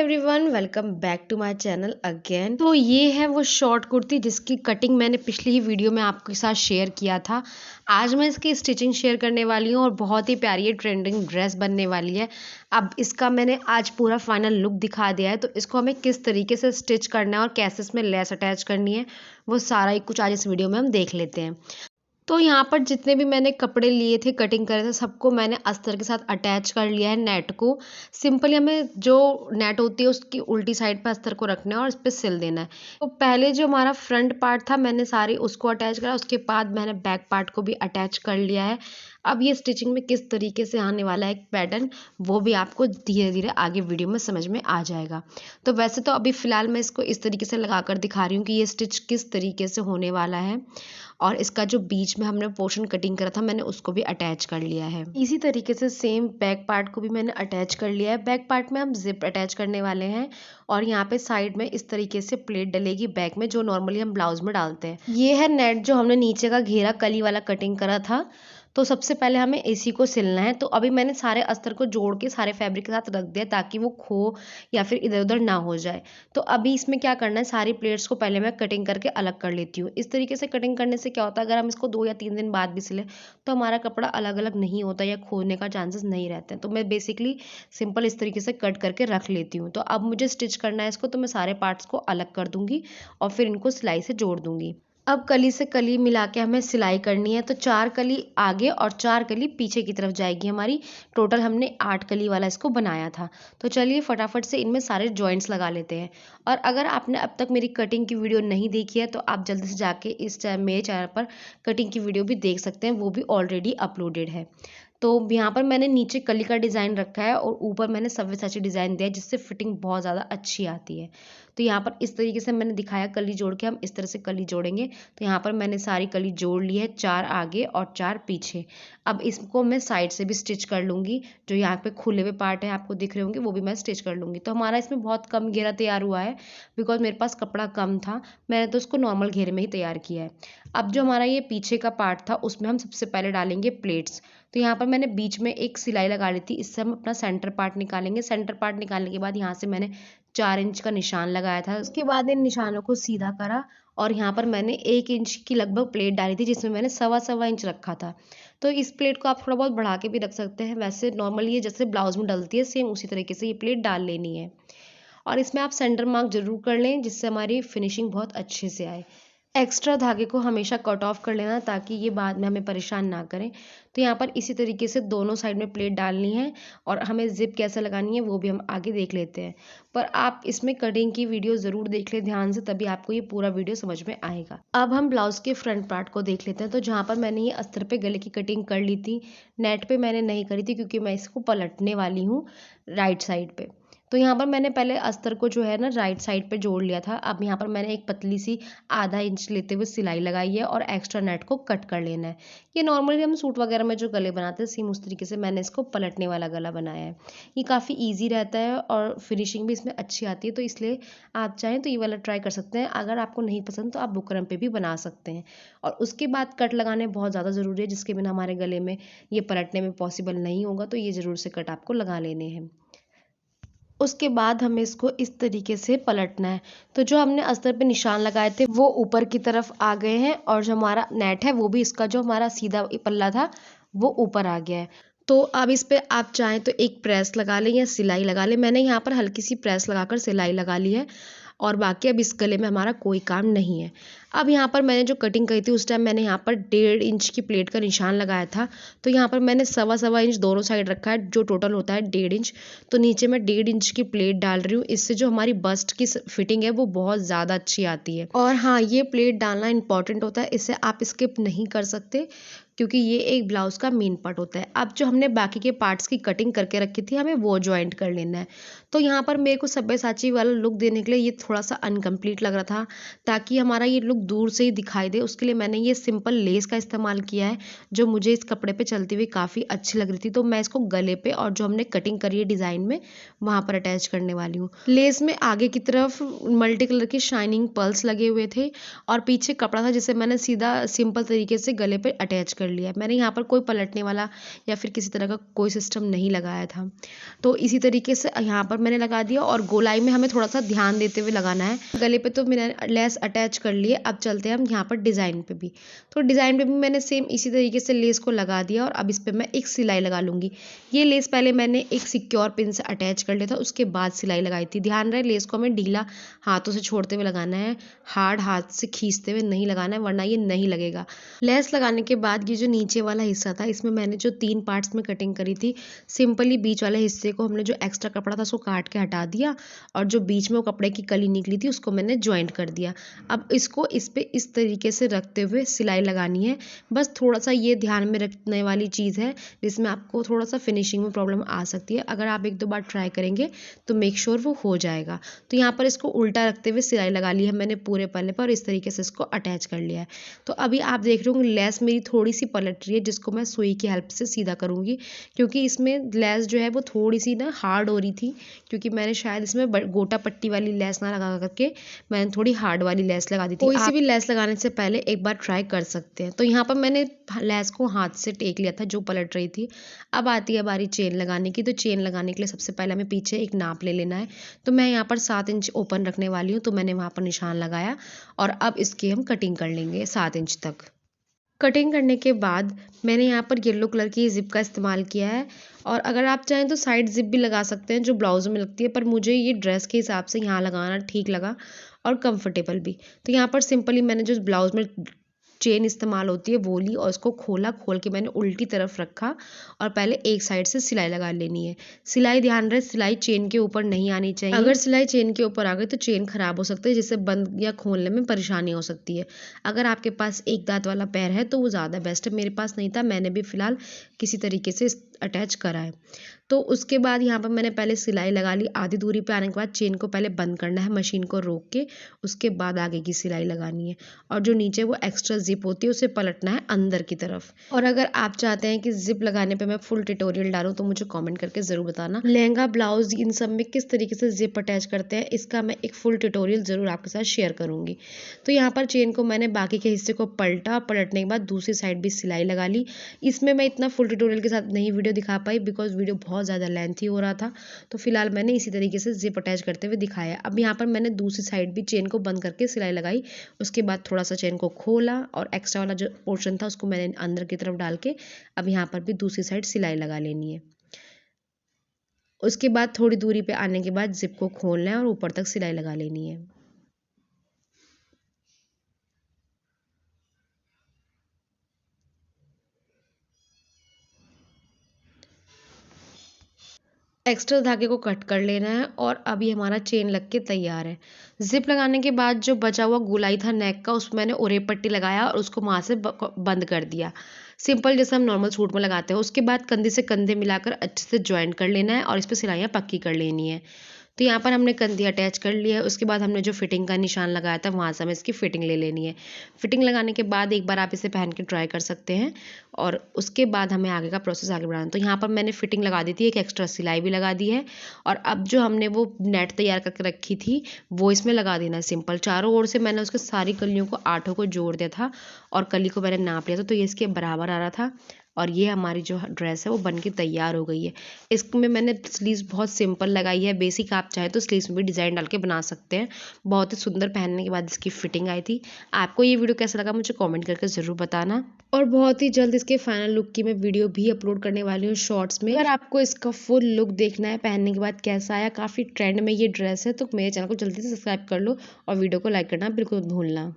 Everyone, welcome back to my channel again. तो ये है वो शॉर्ट कुर्ती जिसकी कटिंग मैंने पिछली ही वीडियो में आपके साथ शेयर किया था। आज मैं इसकी स्टिचिंग शेयर करने वाली हूँ और बहुत ही प्यारी है, ट्रेंडिंग ड्रेस बनने वाली है। अब इसका मैंने आज पूरा फाइनल लुक दिखा दिया है, तो इसको हमें किस तरीके से स्टिच करना है और कैसे इसमें लेस अटैच करनी है वो सारा ही कुछ आज इस वीडियो में हम देख लेते हैं। तो यहाँ पर जितने भी मैंने कपड़े लिए थे, कटिंग करे थे, सबको मैंने अस्तर के साथ अटैच कर लिया है नेट को। सिंपली हमें जो नेट होती है उसकी उल्टी साइड पे अस्तर को रखना है और इस पे सिल देना है। तो पहले जो हमारा फ्रंट पार्ट था मैंने सारी उसको अटैच करा, उसके बाद मैंने बैक पार्ट को भी अटैच कर लिया है। अब ये स्टिचिंग में किस तरीके से आने वाला है एक पैटर्न, वो भी आपको धीरे धीरे आगे वीडियो में समझ में आ जाएगा। तो वैसे तो अभी फ़िलहाल मैं इसको इस तरीके से लगा कर दिखा रही हूँ कि ये स्टिच किस तरीके से होने वाला है। और इसका जो बीच में हमने पोर्शन कटिंग करा था मैंने उसको भी अटैच कर लिया है। इसी तरीके से सेम बैक पार्ट को भी मैंने अटैच कर लिया है। बैक पार्ट में हम जिप अटैच करने वाले हैं और यहाँ पे साइड में इस तरीके से प्लेट डलेगी बैक में, जो नॉर्मली हम ब्लाउज में डालते हैं। ये है नेट जो हमने नीचे का घेरा कली वाला कटिंग करा था। तो सबसे पहले हमें इसी को सिलना है। तो अभी मैंने सारे अस्तर को जोड़ के सारे फैब्रिक के साथ रख दिया ताकि वो खो या फिर इधर उधर ना हो जाए। तो अभी इसमें क्या करना है, सारी प्लेट्स को पहले मैं कटिंग करके अलग कर लेती हूँ। इस तरीके से कटिंग करने से क्या होता है, अगर हम इसको 2 या 3 दिन बाद भी सिलें तो हमारा कपड़ा अलग अलग नहीं होता या खोने का चांसेस नहीं रहते हैं। तो मैं बेसिकली सिंपल इस तरीके से कट करके रख लेती हूँ। तो अब मुझे स्टिच करना है इसको, तो मैं सारे पार्ट्स को अलग कर दूंगी और फिर इनको सिलाई से जोड़ दूंगी। अब कली से कली मिला के हमें सिलाई करनी है। तो 4 कली आगे और 4 कली पीछे की तरफ जाएगी हमारी। टोटल हमने 8 कली वाला इसको बनाया था। तो चलिए फटाफट से इनमें सारे जॉइंट्स लगा लेते हैं। और अगर आपने अब तक मेरी कटिंग की वीडियो नहीं देखी है तो आप जल्दी से जाके मेरे चैनल पर कटिंग की वीडियो भी देख सकते हैं, वो भी ऑलरेडी अपलोडेड है। तो यहाँ पर मैंने नीचे कली का डिज़ाइन रखा है और ऊपर मैंने सव्यसाची डिज़ाइन दिया है, जिससे फिटिंग बहुत ज़्यादा अच्छी आती है। तो यहाँ पर इस तरीके से मैंने दिखाया, कली जोड़ के हम इस तरह से कली जोड़ेंगे। तो यहाँ पर मैंने सारी कली जोड़ ली है, 4 आगे और 4 पीछे। अब इसको मैं साइड से भी स्टिच कर लूँगी। जो यहाँ पे खुले हुए पार्ट है आपको दिख रहे होंगे, वो भी मैं स्टिच कर लूँगी। तो हमारा इसमें बहुत कम घेरा तैयार हुआ है, बिकॉज मेरे पास कपड़ा कम था। मैंने तो उसको नॉर्मल घेरे में ही तैयार किया है। अब जो हमारा ये पीछे का पार्ट था उसमें हम सबसे पहले डालेंगे प्लेट्स। तो यहाँ पर मैंने बीच में एक सिलाई लगा ली थी, इससे हम अपना सेंटर पार्ट निकालेंगे। सेंटर पार्ट निकालने के बाद यहाँ से मैंने 4 इंच का निशान लगाया था। उसके बाद इन निशानों को सीधा करा और यहाँ पर मैंने 1 इंच की लगभग प्लेट डाली थी, जिसमें मैंने सवा इंच रखा था। तो इस प्लेट को आप थोड़ा बहुत बढ़ा के भी रख सकते हैं। वैसे नॉर्मली ये जैसे ब्लाउज में डलती है सेम उसी तरीके से ये प्लेट डाल लेनी है। और इसमें आप सेंटर मार्क जरूर कर लें, जिससे हमारी फिनिशिंग बहुत अच्छे से आए। एक्स्ट्रा धागे को हमेशा कट ऑफ कर लेना ताकि ये बाद में हमें परेशान ना करें। तो यहाँ पर इसी तरीके से दोनों साइड में प्लेट डालनी है और हमें जिप कैसे लगानी है वो भी हम आगे देख लेते हैं। पर आप इसमें कटिंग की वीडियो ज़रूर देख लें ध्यान से, तभी आपको ये पूरा वीडियो समझ में आएगा। अब हम ब्लाउज के फ्रंट पार्ट को देख लेते हैं। तो जहाँ पर मैंने ये अस्तर पे गले की कटिंग कर ली थी, नेट पे मैंने नहीं करी थी क्योंकि मैं इसको पलटने वाली हूँ राइट साइड पे। तो यहाँ पर मैंने पहले अस्तर को जो है ना राइट साइड पे जोड़ लिया था। अब यहाँ पर मैंने एक पतली सी आधा इंच लेते हुए सिलाई लगाई है और एक्स्ट्रा नेट को कट कर लेना है। ये नॉर्मली हम सूट वगैरह में जो गले बनाते हैं सेम उस तरीके से मैंने इसको पलटने वाला गला बनाया है। ये काफ़ी ईजी रहता है और फिनिशिंग भी इसमें अच्छी आती है, तो इसलिए आप चाहें तो ये वाला ट्राई कर सकते हैं। अगर आपको नहीं पसंद तो आप बुकरम पे भी बना सकते हैं। और उसके बाद कट लगाने बहुत ज़्यादा ज़रूरी है, जिसके बिना हमारे गले में ये पलटने में पॉसिबल नहीं होगा। तो ये ज़रूर से कट आपको लगा लेने हैं। उसके बाद हमें इसको इस तरीके से पलटना है। तो जो हमने अस्तर पे निशान लगाए थे वो ऊपर की तरफ आ गए हैं और जो हमारा नेट है वो भी इसका जो हमारा सीधा पल्ला था वो ऊपर आ गया है। तो अब इस पे आप चाहें तो एक प्रेस लगा लें या सिलाई लगा लें। मैंने यहाँ पर हल्की सी प्रेस लगाकर सिलाई लगा ली है और बाकी अब इस गले में हमारा कोई काम नहीं है। अब यहाँ पर मैंने जो कटिंग करी थी उस टाइम मैंने यहाँ पर 1.5 इंच की प्लेट का निशान लगाया था। तो यहाँ पर मैंने सवा इंच दोनों साइड रखा है, जो टोटल होता है 1.5 इंच। तो नीचे मैं 1.5 इंच की प्लेट डाल रही हूँ। इससे जो हमारी बस्ट की फिटिंग है वो बहुत ज़्यादा अच्छी आती है। और हाँ, ये प्लेट डालना इंपॉर्टेंट होता है, इसे आप स्किप नहीं कर सकते क्योंकि ये एक ब्लाउज का मेन पार्ट होता है। अब जो हमने बाकी के पार्ट्स की कटिंग करके रखी थी हमें वो ज्वाइंट कर लेना है। तो यहाँ पर मेरे को सब्यसाची वाला लुक देने के लिए ये थोड़ा सा अनकम्प्लीट लग रहा था, ताकि हमारा ये लुक दूर से ही दिखाई दे। उसके लिए मैंने ये सिंपल लेस का इस्तेमाल किया है, जो मुझे इस कपड़े पे चलती हुई काफ़ी अच्छी लग रही थी। तो मैं इसको गले पे और जो हमने कटिंग करी है डिज़ाइन में वहाँ पर अटैच करने वाली हूँ। लेस में आगे की तरफ मल्टी कलर के शाइनिंग पर्ल्स लगे हुए थे और पीछे कपड़ा था जिसे मैंने सीधा सिंपल तरीके से गले पे अटैच कर लिया है। मैंने यहाँ पर कोई पलटने वाला या फिर किसी तरह का कोई सिस्टम नहीं लगाया था। तो इसी तरीके से यहाँ पर मैंने लगा दिया और गोलाई में हमें थोड़ा सा ध्यान देते हुए लगाना है। गले पे तो मैंने लेस अटैच कर ली है। अब चलते हैं हम यहाँ पर डिज़ाइन पे भी। तो डिज़ाइन पे भी मैंने सेम इसी तरीके से लेस को लगा दिया और अब इस पर मैं एक सिलाई लगा लूँगी। ये लेस पहले मैंने एक सिक्योर पिन से अटैच कर लिया था, उसके बाद सिलाई लगाई थी। ध्यान रहे लेस को हमें ढीला हाथों से छोड़ते हुए लगाना है, हार्ड हाथ से खींचते हुए नहीं लगाना है, वरना ये नहीं लगेगा। लेस लगाने के बाद ये जो नीचे वाला हिस्सा था, इसमें मैंने जो 3 पार्ट्स में कटिंग करी थी, सिंपली बीच वाले हिस्से को हमने जो एक्स्ट्रा कपड़ा था उसको काट के हटा दिया और जो बीच में वो कपड़े की कली निकली थी उसको मैंने जॉइंट कर दिया। अब इसको इस पे इस तरीके से रखते हुए सिलाई लगानी है। बस थोड़ा सा ये ध्यान में रखने वाली चीज़ है जिसमें आपको थोड़ा सा फिनिशिंग में प्रॉब्लम आ सकती है। अगर आप 1-2 बार ट्राई करेंगे तो मेक श्योर वो हो जाएगा। तो यहाँ पर इसको उल्टा रखते हुए सिलाई लगा ली है मैंने पूरे पल्ले पर और इस तरीके से इसको अटैच कर लिया है। तो अभी आप देख रहे होंगे लेस मेरी थोड़ी सी पलट रही है, जिसको मैं सुई की हेल्प से सीधा करूँगी, क्योंकि इसमें लेस जो है वो थोड़ी सी ना हार्ड हो रही थी, क्योंकि मैंने शायद इसमें गोटा पट्टी वाली लेस ना लगा करके मैंने थोड़ी हार्ड वाली लेस लगा दी थी। कोई सी भी लेस लगाने से पहले एक बार ट्राई कर सकते हैं। तो यहाँ पर मैंने लेस को हाथ से टेक लिया था जो पलट रही थी। अब आती है बारी चेन लगाने की। तो चेन लगाने के लिए सबसे पहले हमें पीछे एक नाप ले लेना है। तो मैं यहाँ पर 7 इंच ओपन रखने वाली हूँ, तो मैंने वहाँ पर निशान लगाया और अब इसकी हम कटिंग कर लेंगे 7 इंच तक। कटिंग करने के बाद मैंने यहाँ पर येलो कलर की ज़िप का इस्तेमाल किया है और अगर आप चाहें तो साइड ज़िप भी लगा सकते हैं जो ब्लाउज़ में लगती है, पर मुझे ये ड्रेस के हिसाब से यहाँ लगाना ठीक लगा और कंफर्टेबल भी। तो यहाँ पर सिंपली मैंने जो ब्लाउज़ में चेन इस्तेमाल होती है वो ली और इसको खोल के मैंने उल्टी तरफ रखा और पहले एक साइड से सिलाई लगा लेनी है। सिलाई ध्यान रहे सिलाई चेन के ऊपर नहीं आनी चाहिए। अगर सिलाई चेन के ऊपर आ गई तो चेन खराब हो सकती है, जिससे बंद या खोलने में परेशानी हो सकती है। अगर आपके पास एक दांत वाला पैर है तो वो ज़्यादा बेस्ट है। मेरे पास नहीं था, मैंने भी फिलहाल किसी तरीके से अटैच करा है। तो उसके बाद यहाँ पर मैंने पहले सिलाई लगा ली। आधी दूरी पे आने के बाद चेन को पहले बंद करना है मशीन को रोक के, उसके बाद आगे की सिलाई लगानी है और जो नीचे वो एक्स्ट्रा जिप होती है उसे पलटना है अंदर की तरफ। और अगर आप चाहते हैं कि जिप लगाने पे मैं फुल ट्यूटोरियल डालूं तो मुझे कमेंट करके ज़रूर बताना। लहंगा ब्लाउज इन सब में किस तरीके से जिप अटैच करते हैं इसका मैं एक फुल ट्यूटोरियल ज़रूर आपके साथ शेयर करूँगी। तो यहाँ पर चेन को मैंने बाकी के हिस्से को पलटने के बाद दूसरी साइड भी सिलाई लगा ली। इसमें मैं इतना फुल ट्यूटोरियल के साथ नहीं वीडियो दिखा पाई बिकॉज वीडियो बहुत ज़्यादा लेंथी हो रहा था, तो फिलहाल मैंने इसी तरीके से जिप अटैच करते हुए दिखाया। अब यहाँ पर मैंने दूसरी साइड भी चेन को बंद करके सिलाई लगाई। उसके बाद थोड़ा सा चेन को खोला और एक्स्ट्रा वाला जो पोर्शन था उसको मैंने अंदर की तरफ डाल के अब यहाँ पर भी दूसरी साइड सिलाई लगा लेनी है। उसके बाद थोड़ी दूरी पे आने के बाद जिप को खोलना है और ऊपर तक सिलाई लगा लेनी है। एक्स्ट्रा धागे को कट कर लेना है और अभी हमारा चेन लग के तैयार है। जिप लगाने के बाद जो बचा हुआ गोलाई था नेक का उसमें मैंने ओरे पट्टी लगाया और उसको वहाँ से बंद कर दिया, सिंपल जैसे हम नॉर्मल सूट में लगाते हैं। उसके बाद कंधे से कंधे मिलाकर अच्छे से ज्वाइंट कर लेना है और इस पर सिलाइयाँ पक्की कर लेनी है। तो यहाँ पर हमने कंधी अटैच कर लिया है। उसके बाद हमने जो फिटिंग का निशान लगाया था वहाँ से हमें इसकी फिटिंग ले लेनी है। फिटिंग लगाने के बाद एक बार आप इसे पहन के ट्राई कर सकते हैं और उसके बाद हमें आगे का प्रोसेस आगे बढ़ाना। तो यहाँ पर मैंने फिटिंग लगा दी थी, एक एक्स्ट्रा सिलाई भी लगा दी है और अब जो हमने वो नेट तैयार करके रखी थी वो इसमें लगा देना है सिंपल। चारों ओर से मैंने उसके सारी कलियों को 8 को जोड़ दिया था और कली को मैंने नाप लिया था, तो ये इसके बराबर आ रहा था और ये हमारी जो ड्रेस है वो बन के तैयार हो गई है। इसमें मैंने स्लीव्स बहुत सिंपल लगाई है, बेसिक। आप चाहे तो स्लीव्स में भी डिज़ाइन डाल के बना सकते हैं। बहुत ही सुंदर पहनने के बाद इसकी फिटिंग आई थी। आपको ये वीडियो कैसा लगा मुझे कमेंट करके ज़रूर बताना और बहुत ही जल्द इसके फाइनल लुक की मैं वीडियो भी अपलोड करने वाली हूँ शॉर्ट्स में। अगर आपको इसका फुल लुक देखना है पहनने के बाद कैसा आया, काफ़ी ट्रेंड में ये ड्रेस है, तो मेरे चैनल को जल्दी से सब्सक्राइब कर लो और वीडियो को लाइक करना बिल्कुल भूलना।